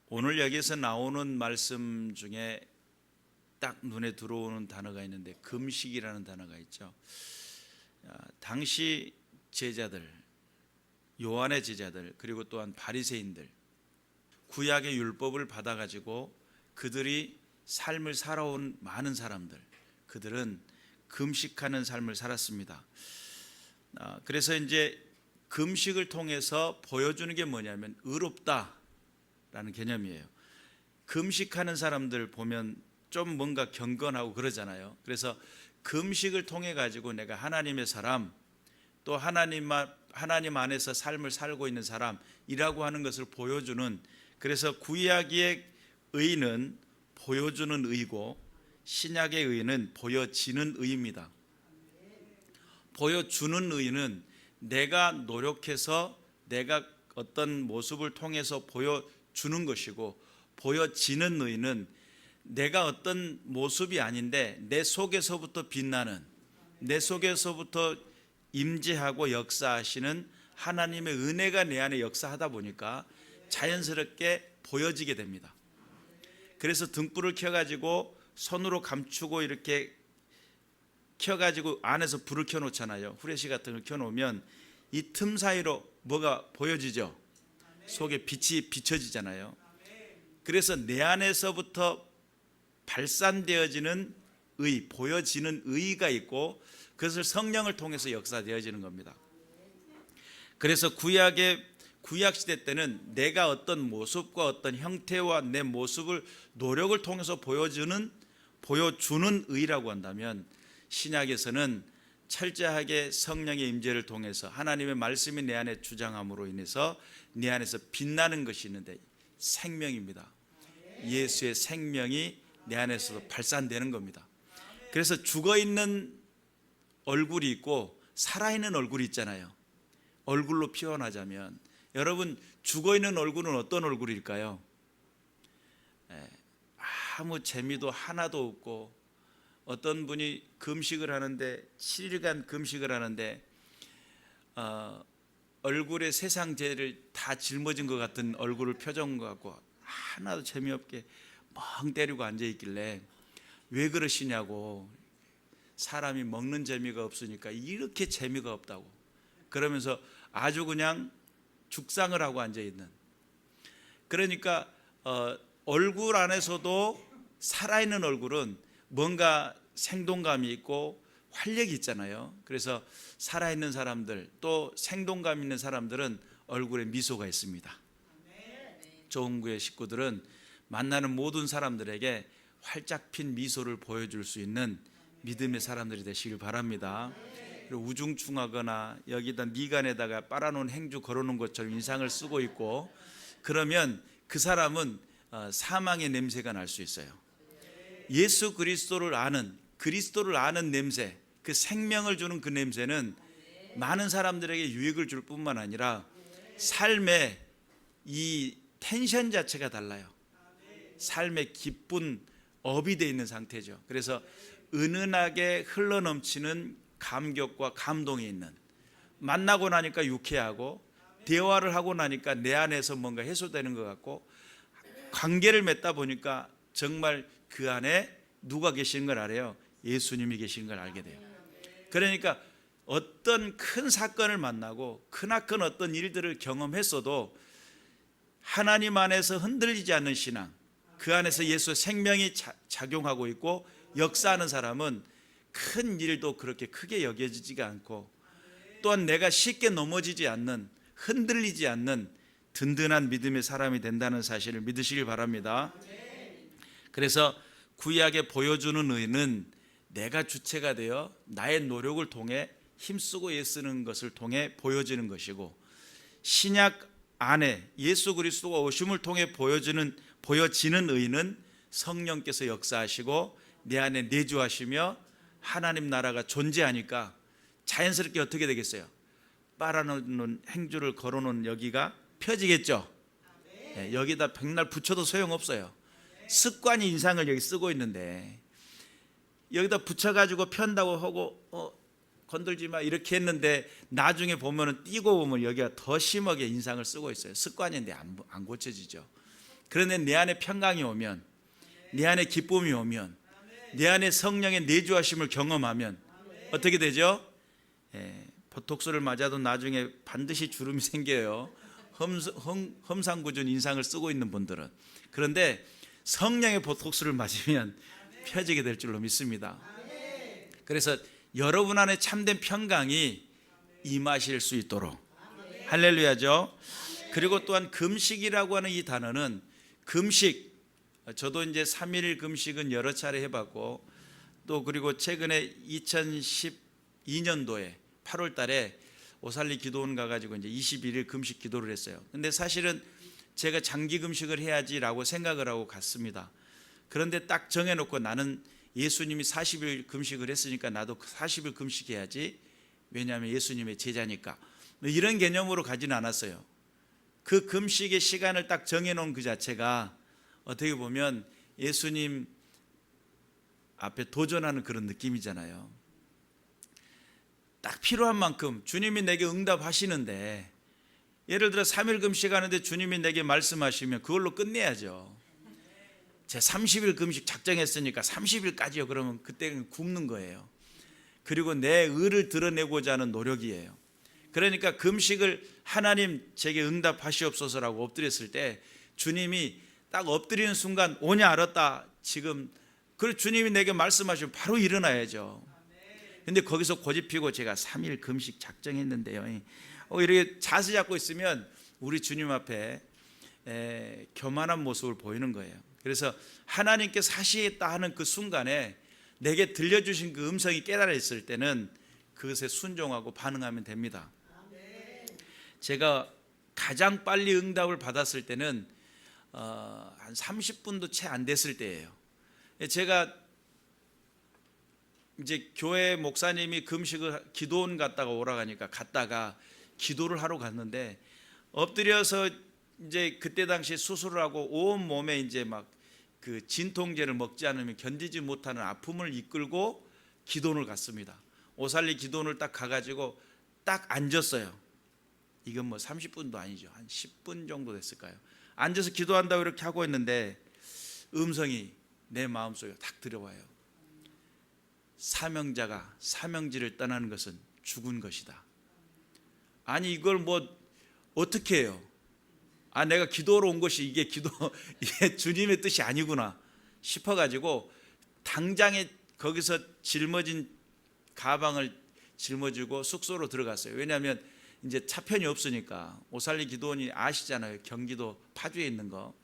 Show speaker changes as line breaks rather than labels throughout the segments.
오늘 여기서 나오는 말씀 중에 딱 눈에 들어오는 단어가 있는데 금식이라는 단어가 있죠. 당시 제자들, 요한의 제자들, 그리고 또한 바리새인들, 구약의 율법을 받아가지고 그들이 삶을 살아온 많은 사람들, 그들은 금식하는 삶을 살았습니다. 그래서 이제 금식을 통해서 보여주는 게 뭐냐면 의롭다라는 개념이에요. 금식하는 사람들 보면 좀 뭔가 경건하고 그러잖아요. 그래서 금식을 통해 가지고 내가 하나님의 사람, 또 하나님 안에서 삶을 살고 있는 사람이라고 하는 것을 보여주는, 그래서 구약의 의는 보여주는 의고 신약의 의는 보여지는 의입니다. 보여주는 의는 내가 노력해서 내가 어떤 모습을 통해서 보여주는 것이고, 보여지는 의는 내가 어떤 모습이 아닌데 내 속에서부터 빛나는, 내 속에서부터 임재하고 역사하시는 하나님의 은혜가 내 안에 역사하다 보니까 자연스럽게 보여지게 됩니다. 그래서 등불을 켜가지고 손으로 감추고 이렇게 켜가지고 안에서 불을 켜놓잖아요. 후레쉬 같은 걸 켜놓으면 이 틈 사이로 뭐가 보여지죠? 속에 빛이 비춰지잖아요. 그래서 내 안에서부터 발산되어지는 의, 보여지는 의가 있고 그것을 성령을 통해서 역사되어지는 겁니다. 그래서 구약 시대 때는 내가 어떤 모습과 어떤 형태와 내 모습을 노력을 통해서 보여주는 의라고 한다면, 신약에서는 철저하게 성령의 임재를 통해서 하나님의 말씀이 내 안에 주장함으로 인해서 내 안에서 빛나는 것이 있는데 생명입니다. 예수의 생명이 내 안에서도 발산되는 겁니다. 그래서 죽어있는 얼굴이 있고 살아있는 얼굴이 있잖아요. 얼굴로 표현하자면, 여러분 죽어있는 얼굴은 어떤 얼굴일까요? 아무 재미도 하나도 없고, 어떤 분이 금식을 하는데 7일간 금식을 하는데 얼굴에 세상 죄를 다 짊어진 것 같은 얼굴을 표정 갖고 하나도 재미없게 멍 때리고 앉아있길래 왜 그러시냐고, 사람이 먹는 재미가 없으니까 이렇게 재미가 없다고 그러면서 아주 그냥 죽상을 하고 앉아있는, 그러니까 얼굴 안에서도 살아있는 얼굴은 뭔가 생동감이 있고 활력이 있잖아요. 그래서 살아있는 사람들, 또 생동감 있는 사람들은 얼굴에 미소가 있습니다. 조은구의 식구들은 만나는 모든 사람들에게 활짝 핀 미소를 보여줄 수 있는 믿음의 사람들이 되시길 바랍니다. 그리고 우중충하거나 여기다 미간에다가 빨아놓은 행주 걸어놓은 것처럼 인상을 쓰고 있고 그러면 그 사람은 사망의 냄새가 날 수 있어요. 예수 그리스도를 아는 냄새, 그 생명을 주는 그 냄새는 많은 사람들에게 유익을 줄 뿐만 아니라 삶의 이 텐션 자체가 달라요. 삶의 기쁜 업이 되어 있는 상태죠. 그래서 은은하게 흘러넘치는 감격과 감동이 있는, 만나고 나니까 유쾌하고 대화를 하고 나니까 내 안에서 뭔가 해소되는 것 같고, 관계를 맺다 보니까 정말 그 안에 누가 계시는 걸 알아요? 예수님이 계시는 걸 알게 돼요. 그러니까 어떤 큰 사건을 만나고 크나큰 어떤 일들을 경험했어도 하나님 안에서 흔들리지 않는 신앙, 그 안에서 예수의 생명이 작용하고 있고 역사하는 사람은 큰 일도 그렇게 크게 여겨지지가 않고, 또한 내가 쉽게 넘어지지 않는, 흔들리지 않는 든든한 믿음의 사람이 된다는 사실을 믿으시길 바랍니다. 그래서 구약에 보여주는 의는 내가 주체가 되어 나의 노력을 통해 힘쓰고 애쓰는 것을 통해 보여지는 것이고, 신약 안에 예수 그리스도가 오심을 통해 보여지는 의는 성령께서 역사하시고 내 안에 내주하시며 하나님 나라가 존재하니까 자연스럽게 어떻게 되겠어요? 빨아놓는 행주를 걸어놓은 여기가 펴지겠죠. 여기다 백날 붙여도 소용없어요. 습관이 인상을 여기 쓰고 있는데 여기다 붙여가지고 편다고 하고 건들지 마 이렇게 했는데 나중에 보면은 띄고 보면 여기가 더 심하게 인상을 쓰고 있어요. 습관인데 안 고쳐지죠. 그런데 내 안에 평강이 오면, 내 안에 기쁨이 오면, 내 안에 성령의 내주하심을 경험하면 어떻게 되죠? 보톡스를 맞아도 나중에 반드시 주름이 생겨요. 험상궂은 인상을 쓰고 있는 분들은. 그런데 성령의 보톡스를 맞으면 펴지게 될 줄로 믿습니다. 그래서 여러분 안에 참된 평강이 임하실 수 있도록, 할렐루야죠. 그리고 또한 금식이라고 하는 이 단어는, 금식, 저도 이제 3일 금식은 여러 차례 해봤고, 또 그리고 최근에 2012년도에 8월 달에 오살리 기도원 가가지고 이제 21일 금식 기도를 했어요. 근데 사실은 제가 장기 금식을 해야지라고 생각을 하고 갔습니다. 그런데 딱 정해놓고 나는 예수님이 40일 금식을 했으니까 나도 40일 금식해야지. 왜냐하면 예수님의 제자니까. 이런 개념으로 가지는 않았어요. 그 금식의 시간을 딱 정해놓은 그 자체가 어떻게 보면 예수님 앞에 도전하는 그런 느낌이잖아요. 딱 필요한 만큼 주님이 내게 응답하시는데, 예를 들어 3일 금식하는데 주님이 내게 말씀하시면 그걸로 끝내야죠. 제 30일 금식 작정했으니까 30일까지요. 그러면 그때는 굶는 거예요. 그리고 내 의를 드러내고자 하는 노력이에요. 그러니까 금식을 하나님 제게 응답하시옵소서라고 엎드렸을 때 주님이 딱 엎드리는 순간 오냐 알았다. 지금 그 주님이 내게 말씀하시면 바로 일어나야죠. 근데 거기서 고집피고 제가 3일 금식 작정했는데요. 이렇게 자세 잡고 있으면 우리 주님 앞에 교만한 모습을 보이는 거예요. 그래서 하나님께서 하시겠다 하는 그 순간에 내게 들려주신 그 음성이 깨달았을 때는 그것에 순종하고 반응하면 됩니다. 제가 가장 빨리 응답을 받았을 때는 한 30분도 채 안 됐을 때예요. 제가 이제 교회 목사님이 금식을 기도원 갔다가 오라가니까 갔다가 기도를 하러 갔는데, 엎드려서 이제 그때 당시 수술을 하고 온 몸에 이제 막 그 진통제를 먹지 않으면 견디지 못하는 아픔을 이끌고 기도원을 갔습니다. 오살리 기도원을 딱 가가지고 딱 앉았어요. 이건 뭐 30분도 아니죠. 한 10분 정도 됐을까요? 앉아서 기도한다고 이렇게 하고 있는데 음성이 내 마음속에 딱 들어와요. 사명자가 사명지를 떠나는 것은 죽은 것이다. 아니 이걸 뭐 어떻게 해요? 내가 기도하러 온 것이 이게 주님의 뜻이 아니구나 싶어가지고 당장에 거기서 짊어진 가방을 짊어지고 숙소로 들어갔어요. 왜냐하면 이제 차편이 없으니까. 오살리 기도원이 아시잖아요. 경기도 파주에 있는 거.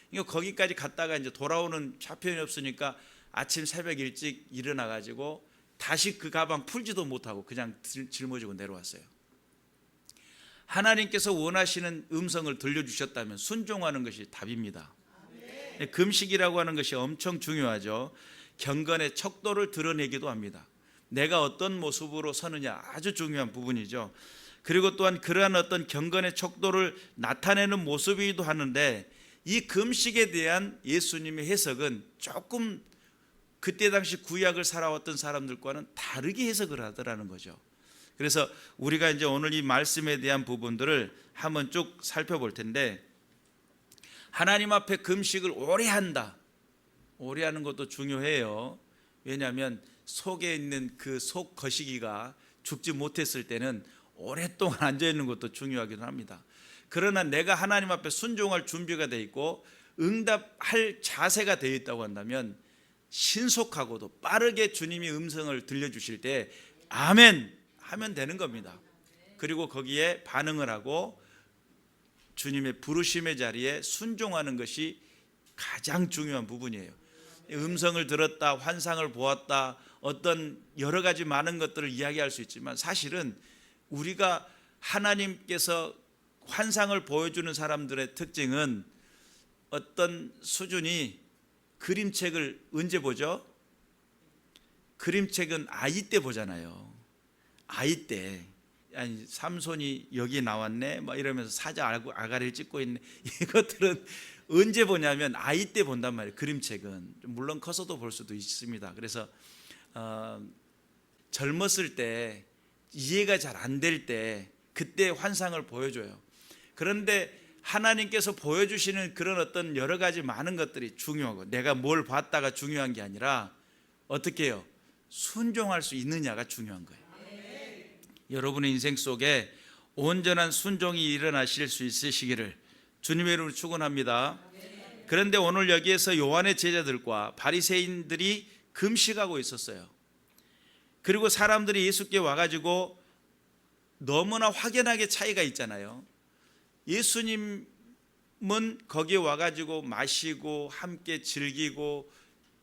그러니까 거기까지 갔다가 이제 돌아오는 차편이 없으니까 아침 새벽 일찍 일어나가지고 다시 그 가방 풀지도 못하고 그냥 짊어지고 내려왔어요. 하나님께서 원하시는 음성을 들려주셨다면 순종하는 것이 답입니다. 금식이라고 하는 것이 엄청 중요하죠. 경건의 척도를 드러내기도 합니다. 내가 어떤 모습으로 서느냐 아주 중요한 부분이죠. 그리고 또한 그러한 어떤 경건의 척도를 나타내는 모습이기도 하는데, 이 금식에 대한 예수님의 해석은 조금 그때 당시 구약을 살아왔던 사람들과는 다르게 해석을 하더라는 거죠. 그래서 우리가 이제 오늘 이 말씀에 대한 부분들을 한번 쭉 살펴볼 텐데, 하나님 앞에 금식을 오래 한다. 오래 하는 것도 중요해요. 왜냐하면 속에 있는 그 속 거시기가 죽지 못했을 때는 오랫동안 앉아있는 것도 중요하기도 합니다. 그러나 내가 하나님 앞에 순종할 준비가 되어 있고 응답할 자세가 되어 있다고 한다면 신속하고도 빠르게 주님이 음성을 들려주실 때 아멘 하면 되는 겁니다. 그리고 거기에 반응을 하고 주님의 부르심의 자리에 순종하는 것이 가장 중요한 부분이에요. 음성을 들었다, 환상을 보았다, 어떤 여러 가지 많은 것들을 이야기할 수 있지만 사실은 우리가 하나님께서 환상을 보여주는 사람들의 특징은 어떤 수준이, 그림책을 언제 보죠? 그림책은 아이 때 보잖아요. 아이 때. 아니, 삼손이 여기 나왔네 막 이러면서 사자 아가리를 찍고 있네. 이것들은 언제 보냐면 아이 때 본단 말이에요. 그림책은 물론 커서도 볼 수도 있습니다. 그래서 젊었을 때 이해가 잘 안 될 때 그때 환상을 보여줘요. 그런데 하나님께서 보여주시는 그런 어떤 여러 가지 많은 것들이 중요하고, 내가 뭘 봤다가 중요한 게 아니라 어떻게 해요? 순종할 수 있느냐가 중요한 거예요. 여러분의 인생 속에 온전한 순종이 일어나실 수 있으시기를 주님의 이름으로 축원합니다. 그런데 오늘 여기에서 요한의 제자들과 바리새인들이 금식하고 있었어요. 그리고 사람들이 예수께 와가지고 너무나 확연하게 차이가 있잖아요. 예수님은 거기에 와가지고 마시고 함께 즐기고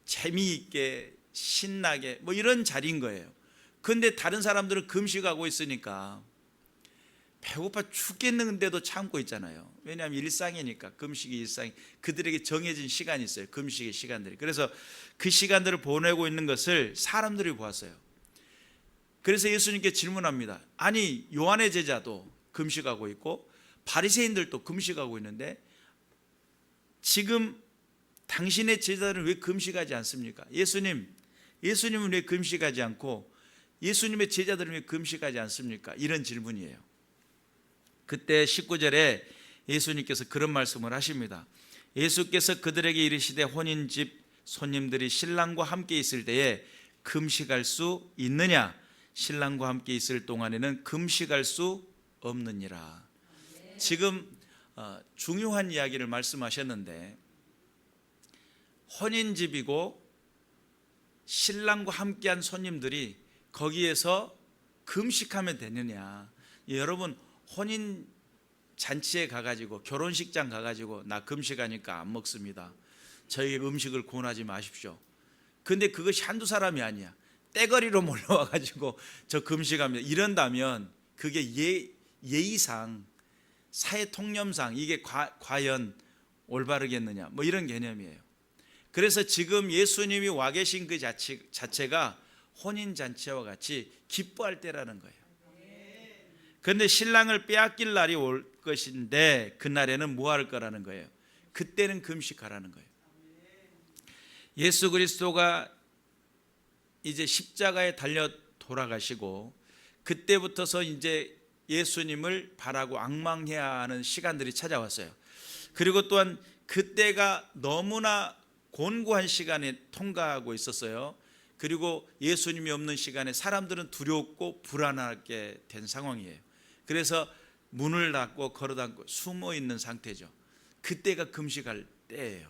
재미있게 신나게 뭐 이런 자리인 거예요. 그런데 다른 사람들은 금식하고 있으니까 배고파 죽겠는데도 참고 있잖아요. 왜냐하면 일상이니까. 금식이 일상이, 그들에게 정해진 시간이 있어요. 금식의 시간들이. 그래서 그 시간들을 보내고 있는 것을 사람들이 보았어요. 그래서 예수님께 질문합니다. 아니, 요한의 제자도 금식하고 있고 바리새인들도 금식하고 있는데 지금 당신의 제자들은 왜 금식하지 않습니까? 예수님은 왜 금식하지 않고 예수님의 제자들은 왜 금식하지 않습니까? 이런 질문이에요. 그때 19절에 예수님께서 그런 말씀을 하십니다. 예수께서 그들에게 이르시되 혼인집 손님들이 신랑과 함께 있을 때에 금식할 수 있느냐? 신랑과 함께 있을 동안에는 금식할 수 없느니라. 지금 중요한 이야기를 말씀하셨는데, 혼인집이고 신랑과 함께한 손님들이 거기에서 금식하면 되느냐? 여러분, 혼인 잔치에 가가지고 결혼식장 가가지고 나 금식하니까 안 먹습니다, 저에게 음식을 권하지 마십시오. 근데 그것이 한두 사람이 아니야. 떼거리로 몰려와가지고 저 금식합니다 이런다면 그게 예의상, 사회 통념상 이게 과연 올바르겠느냐, 뭐 이런 개념이에요. 그래서 지금 예수님이 와 계신 그 자체가 혼인잔치와 같이 기뻐할 때라는 거예요. 그런데 신랑을 빼앗길 날이 올 것인데 그날에는 뭐 할 거라는 거예요? 그때는 금식하라는 거예요. 예수 그리스도가 이제 십자가에 달려 돌아가시고 그때부터서 이제 예수님을 바라고 앙망해야 하는 시간들이 찾아왔어요. 그리고 또한 그때가 너무나 곤고한 시간에 통과하고 있었어요. 그리고 예수님이 없는 시간에 사람들은 두렵고 불안하게 된 상황이에요. 그래서 문을 닫고 걸어다니고 숨어 있는 상태죠. 그때가 금식할 때예요.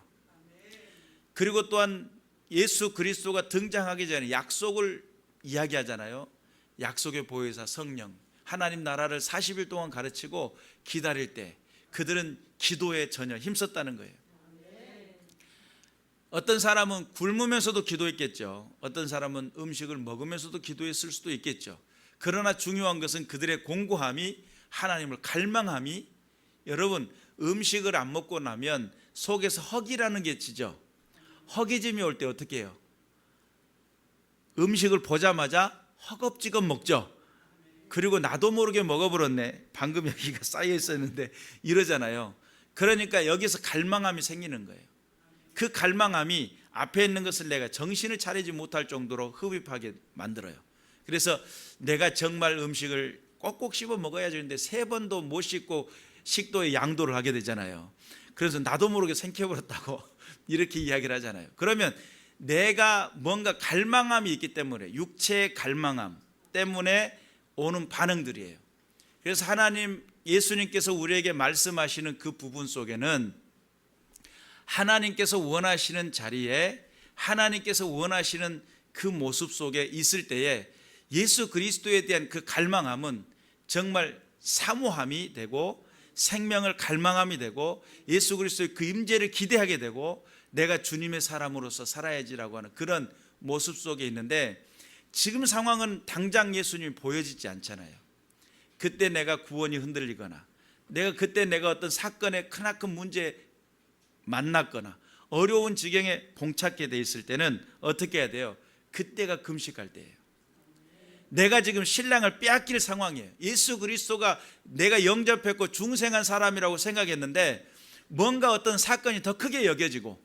그리고 또한 예수 그리스도가 등장하기 전에 약속을 이야기하잖아요. 약속의 보혜사 성령, 하나님 나라를 40일 동안 가르치고 기다릴 때 그들은 기도에 전혀 힘썼다는 거예요. 어떤 사람은 굶으면서도 기도했겠죠. 어떤 사람은 음식을 먹으면서도 기도했을 수도 있겠죠. 그러나 중요한 것은 그들의 공고함이, 하나님을 갈망함이, 여러분 음식을 안 먹고 나면 속에서 허기라는 게 지죠. 허기짐이 올 때 어떻게 해요? 음식을 보자마자 허겁지겁 먹죠. 그리고 나도 모르게 먹어버렸네, 방금 여기가 쌓여 있었는데, 이러잖아요. 그러니까 여기서 갈망함이 생기는 거예요. 그 갈망함이 앞에 있는 것을 내가 정신을 차리지 못할 정도로 흡입하게 만들어요. 그래서 내가 정말 음식을 꼭꼭 씹어 먹어야 되는데 3번도 못 씹고 식도에 양도를 하게 되잖아요. 그래서 나도 모르게 생겨버렸다고 이렇게 이야기를 하잖아요. 그러면 내가 뭔가 갈망함이 있기 때문에, 육체의 갈망함 때문에 오는 반응들이에요. 그래서 예수님께서 우리에게 말씀하시는 그 부분 속에는 하나님께서 원하시는 자리에, 하나님께서 원하시는 그 모습 속에 있을 때에 예수 그리스도에 대한 그 갈망함은 정말 사모함이 되고 생명을 갈망함이 되고 예수 그리스도의 그 임재를 기대하게 되고 내가 주님의 사람으로서 살아야지라고 하는 그런 모습 속에 있는데, 지금 상황은 당장 예수님이 보여지지 않잖아요. 그때 내가 구원이 흔들리거나 그때 내가 어떤 사건에 크나큰 문제에 만났거나 어려운 지경에 봉착해 돼 있을 때는 어떻게 해야 돼요? 그때가 금식할 때예요. 내가 지금 신랑을 빼앗길 상황이에요. 예수 그리스도가 내가 영접했고 중생한 사람이라고 생각했는데 뭔가 어떤 사건이 더 크게 여겨지고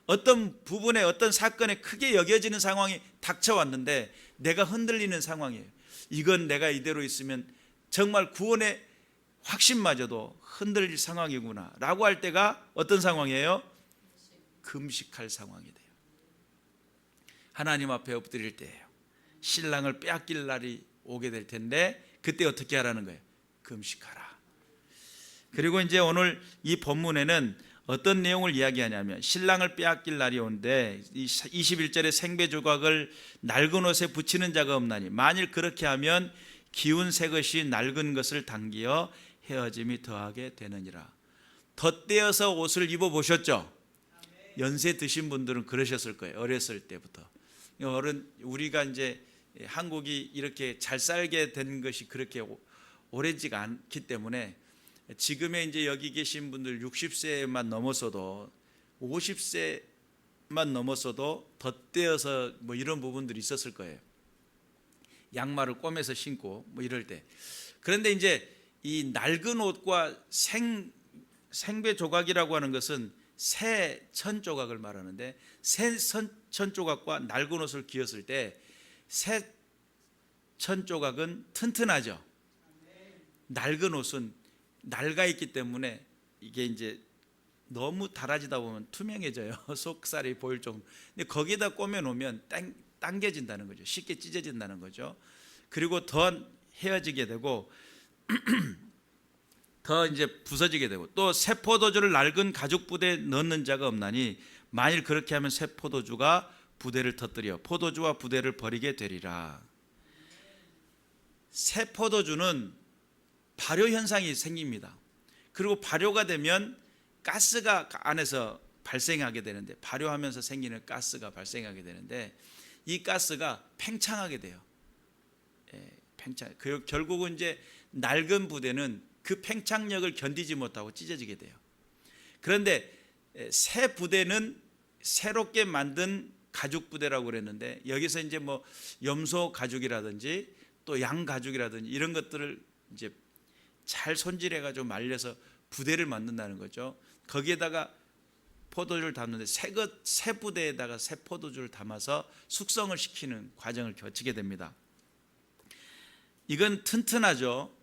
어떤 부분에 어떤 사건에 크게 여겨지는 상황이 닥쳐왔는데 내가 흔들리는 상황이에요. 이건 내가 이대로 있으면 정말 구원의 확신마저도 흔들릴 상황이구나 라고 할 때가 어떤 상황이에요? 금식할 상황이 돼요. 하나님 앞에 엎드릴 때예요. 신랑을 빼앗길 날이 오게 될 텐데 그때 어떻게 하라는 거예요? 금식하라. 그리고 이제 오늘 이 본문에는 어떤 내용을 이야기하냐면 신랑을 빼앗길 날이 온데 21절에 생배 조각을 낡은 옷에 붙이는 자가 없나니 만일 그렇게 하면 기운 새 것이 낡은 것을 당기어 헤어짐이 더하게 되느니라. 덧대어서 옷을 입어 보셨죠? 연세 드신 분들은 그러셨을 거예요. 어렸을 때부터. 우리가 이제 한국이 이렇게 잘 살게 된 것이 그렇게 오래지가 않기 때문에 지금의 이제 여기 계신 분들 60세만 넘었어도 50세만 넘었어도 덧대어서 뭐 이런 부분들이 있었을 거예요. 양말을 꼬매서 신고 뭐 이럴 때. 그런데 이제 이 낡은 옷과 생배 조각이라고 하는 것은 새 천 조각을 말하는데 새 천 조각과 낡은 옷을 기었을 때 새 천 조각은 튼튼하죠. 낡은 옷은 낡아 있기 때문에 이게 이제 너무 닳아지다 보면 투명해져요. 속살이 보일 정도. 근데 거기다 꼬매 놓으면 당겨진다는 거죠. 쉽게 찢어진다는 거죠. 그리고 더 헤어지게 되고 더 이제 부서지게 되고 또 새 포도주를 낡은 가죽 부대에 넣는 자가 없나니 만일 그렇게 하면 새 포도주가 부대를 터뜨려 포도주와 부대를 버리게 되리라. 새 포도주는 발효 현상이 생깁니다. 그리고 발효가 되면 가스가 안에서 발생하게 되는데 발효하면서 생기는 가스가 발생하게 되는데 이 가스가 팽창하게 돼요. 결국은 이제 낡은 부대는 그 팽창력을 견디지 못하고 찢어지게 돼요. 그런데 새 부대는 새롭게 만든 가죽 부대라고 그랬는데 여기서 이제 뭐 염소 가죽이라든지 또 양 가죽이라든지 이런 것들을 이제 잘 손질해 가지고 말려서 부대를 만든다는 거죠. 거기에다가 포도주를 담는데 새 부대에다가 새 포도주를 담아서 숙성을 시키는 과정을 거치게 됩니다. 이건 튼튼하죠.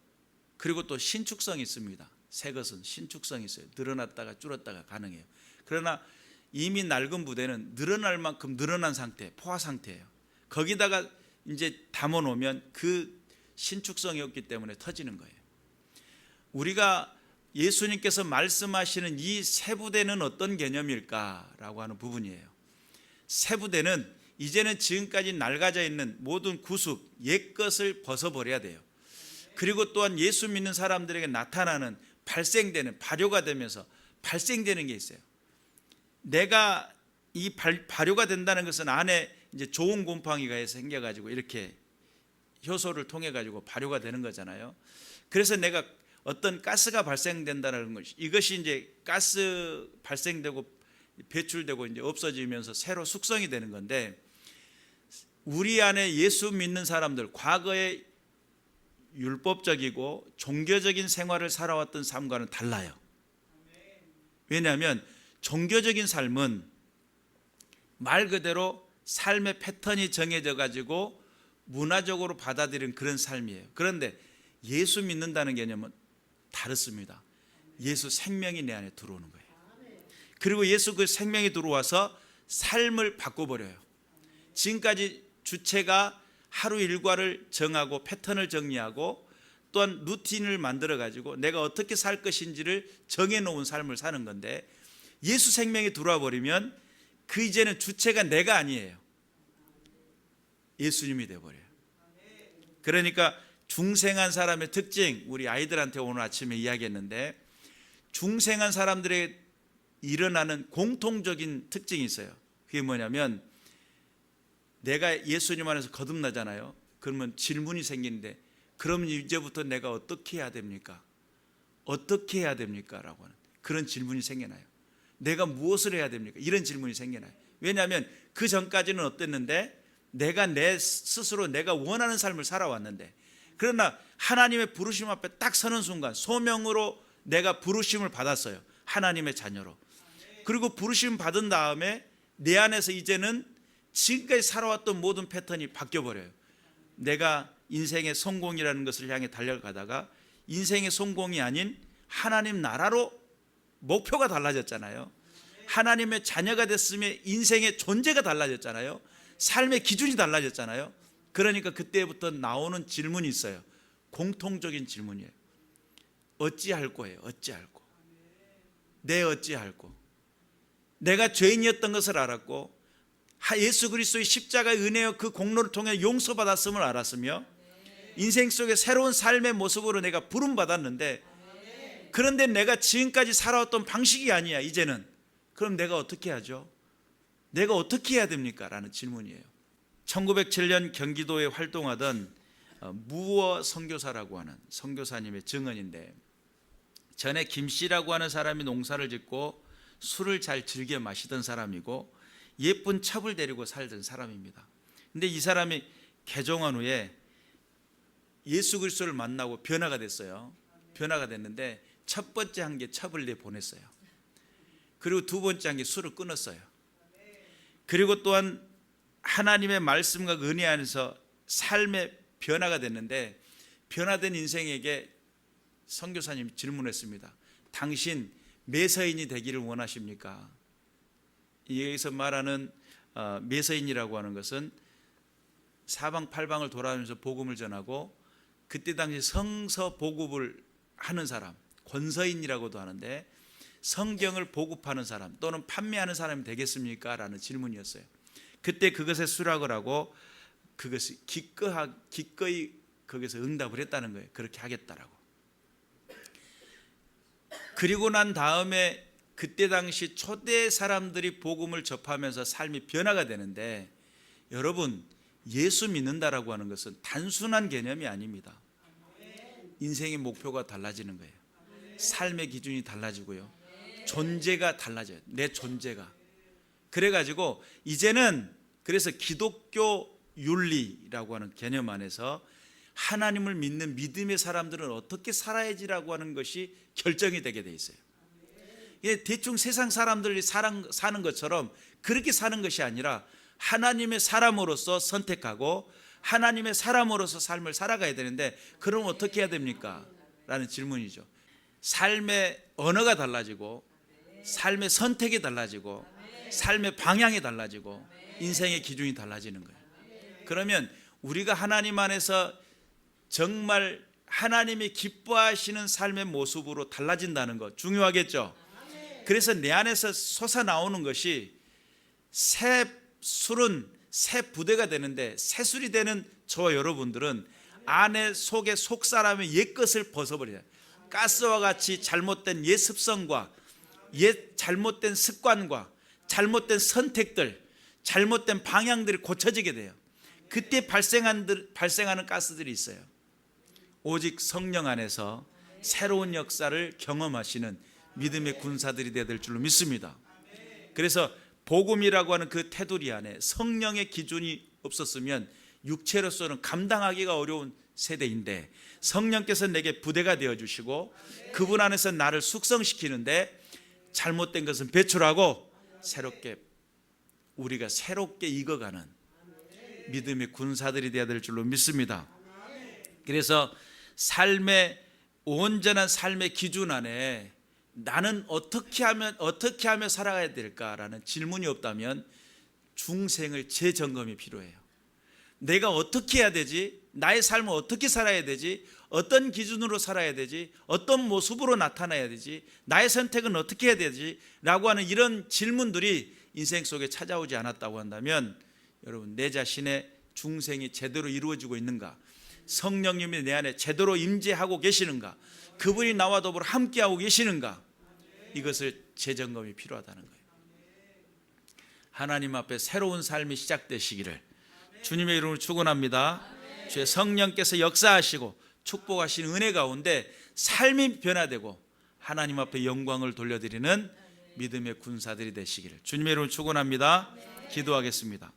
그리고 또 신축성이 있습니다. 새 것은 신축성이 있어요. 늘어났다가 줄었다가 가능해요. 그러나 이미 낡은 부대는 늘어날 만큼 늘어난 상태, 포화 상태예요. 거기다가 이제 담아 놓으면 그 신축성이 없기 때문에 터지는 거예요. 우리가 예수님께서 말씀하시는 이 새 부대는 어떤 개념일까라고 하는 부분이에요. 새 부대는 이제는 지금까지 낡아져 있는 모든 구습, 옛 것을 벗어버려야 돼요. 그리고 또한 예수 믿는 사람들에게 나타나는 발생되는 발효가 되면서 발생되는 게 있어요. 내가 이 발효가 된다는 것은 안에 이제 좋은 곰팡이가 생겨가지고 이렇게 효소를 통해 가지고 발효가 되는 거잖아요. 그래서 내가 어떤 가스가 발생된다는 것이 이것이 이제 가스 발생되고 배출되고 이제 없어지면서 새로 숙성이 되는 건데 우리 안에 예수 믿는 사람들 과거에 율법적이고 종교적인 생활을 살아왔던 삶과는 달라요. 왜냐하면 종교적인 삶은 말 그대로 삶의 패턴이 정해져 가지고 문화적으로 받아들인 그런 삶이에요. 그런데 예수 믿는다는 개념은 다릅니다. 예수 생명이 내 안에 들어오는 거예요. 그리고 예수 그 생명이 들어와서 삶을 바꿔버려요. 지금까지 주체가 하루 일과를 정하고 패턴을 정리하고 또한 루틴을 만들어 가지고 내가 어떻게 살 것인지를 정해놓은 삶을 사는 건데 예수 생명이 들어와 버리면 그 이제는 주체가 내가 아니에요. 예수님이 되어버려요. 그러니까 중생한 사람의 특징 우리 아이들한테 오늘 아침에 이야기했는데 중생한 사람들의 일어나는 공통적인 특징이 있어요. 그게 뭐냐면 내가 예수님 안에서 거듭나잖아요. 그러면 질문이 생기는데 그럼 이제부터 내가 어떻게 해야 됩니까? 어떻게 해야 됩니까? 라고 하는 그런 질문이 생겨나요. 내가 무엇을 해야 됩니까? 이런 질문이 생겨나요. 왜냐하면 그 전까지는 어땠는데 내가 내 스스로 내가 원하는 삶을 살아왔는데 그러나 하나님의 부르심 앞에 딱 서는 순간 소명으로 내가 부르심을 받았어요. 하나님의 자녀로. 그리고 부르심 받은 다음에 내 안에서 이제는 지금까지 살아왔던 모든 패턴이 바뀌어버려요. 내가 인생의 성공이라는 것을 향해 달려가다가 인생의 성공이 아닌 하나님 나라로 목표가 달라졌잖아요. 하나님의 자녀가 됐으면 인생의 존재가 달라졌잖아요. 삶의 기준이 달라졌잖아요. 그러니까 그때부터 나오는 질문이 있어요. 공통적인 질문이에요. 어찌할 거예요? 어찌할꼬? 내 어찌할꼬? 내가 죄인이었던 것을 알았고 예수 그리스도의 십자가의 은혜와 그 공로를 통해 용서받았음을 알았으며 인생 속에 새로운 삶의 모습으로 내가 부름받았는데, 그런데 내가 지금까지 살아왔던 방식이 아니야 이제는. 그럼 내가 어떻게 하죠? 내가 어떻게 해야 됩니까? 라는 질문이에요. 1907년 경기도에 활동하던 무어 선교사라고 하는 선교사님의 증언인데, 전에 김 씨라고 하는 사람이 농사를 짓고 술을 잘 즐겨 마시던 사람이고 예쁜 첩을 데리고 살던 사람입니다. 근데 이 사람이 개종한 후에 예수 그리스도를 만나고 변화가 됐어요. 변화가 됐는데 첫 번째 한 게 첩을 내보냈어요. 그리고 두 번째 한 게 술을 끊었어요. 그리고 또한 하나님의 말씀과 은혜 안에서 삶의 변화가 됐는데, 변화된 인생에게 선교사님이 질문했습니다. 당신 매서인이 되기를 원하십니까? 여기서 말하는 매서인이라고 하는 것은 사방팔방을 돌아다니면서 복음을 전하고 그때 당시 성서 보급을 하는 사람, 권서인이라고도 하는데 성경을 보급하는 사람 또는 판매하는 사람이 되겠습니까? 라는 질문이었어요. 그때 그것에 수락을 하고 그것이 기꺼이 거기서 응답을 했다는 거예요. 그렇게 하겠다라고. 그리고 난 다음에 그때 당시 초대 사람들이 복음을 접하면서 삶이 변화가 되는데, 여러분 예수 믿는다라고 하는 것은 단순한 개념이 아닙니다. 인생의 목표가 달라지는 거예요. 삶의 기준이 달라지고요. 존재가 달라져요. 내 존재가. 그래가지고 이제는 그래서 기독교 윤리라고 하는 개념 안에서 하나님을 믿는 믿음의 사람들은 어떻게 살아야지라고 하는 것이 결정이 되게 돼 있어요. 대충 세상 사람들이 사는 것처럼 그렇게 사는 것이 아니라 하나님의 사람으로서 선택하고 하나님의 사람으로서 삶을 살아가야 되는데, 그럼 어떻게 해야 됩니까? 라는 질문이죠. 삶의 언어가 달라지고 삶의 선택이 달라지고 삶의 방향이 달라지고 인생의 기준이 달라지는 거예요. 그러면 우리가 하나님 안에서 정말 하나님이 기뻐하시는 삶의 모습으로 달라진다는 것 중요하겠죠. 그래서 내 안에서 솟아나오는 것이 새 술은 새 부대가 되는데, 새 술이 되는 저와 여러분들은 안에 속에 속사람의 옛것을 벗어버려요. 가스와 같이 잘못된 옛 습성과 옛 잘못된 습관과 잘못된 선택들, 잘못된 방향들이 고쳐지게 돼요. 그때 발생하는 가스들이 있어요. 오직 성령 안에서 새로운 역사를 경험하시는 믿음의 군사들이 되어야 될 줄로 믿습니다. 그래서 복음이라고 하는 그 테두리 안에 성령의 기준이 없었으면 육체로서는 감당하기가 어려운 세대인데, 성령께서 내게 부대가 되어주시고 그분 안에서 나를 숙성시키는데, 잘못된 것은 배출하고 우리가 새롭게 익어가는 믿음의 군사들이 되어야 될 줄로 믿습니다. 그래서 온전한 삶의 기준 안에 나는 어떻게 하며 살아가야 될까라는 질문이 없다면 중생을 재점검이 필요해요. 내가 어떻게 해야 되지? 나의 삶을 어떻게 살아야 되지? 어떤 기준으로 살아야 되지? 어떤 모습으로 나타나야 되지? 나의 선택은 어떻게 해야 되지? 라고 하는 이런 질문들이 인생 속에 찾아오지 않았다고 한다면, 여러분 내 자신의 중생이 제대로 이루어지고 있는가? 성령님이 내 안에 제대로 임재하고 계시는가? 그분이 나와 더불어 함께하고 계시는가? 이것을 재점검이 필요하다는 거예요. 하나님 앞에 새로운 삶이 시작되시기를 주님의 이름으로 축원합니다. 주의 성령께서 역사하시고 축복하신 은혜 가운데 삶이 변화되고 하나님 앞에 영광을 돌려드리는 믿음의 군사들이 되시기를 주님의 이름으로 축원합니다. 기도하겠습니다.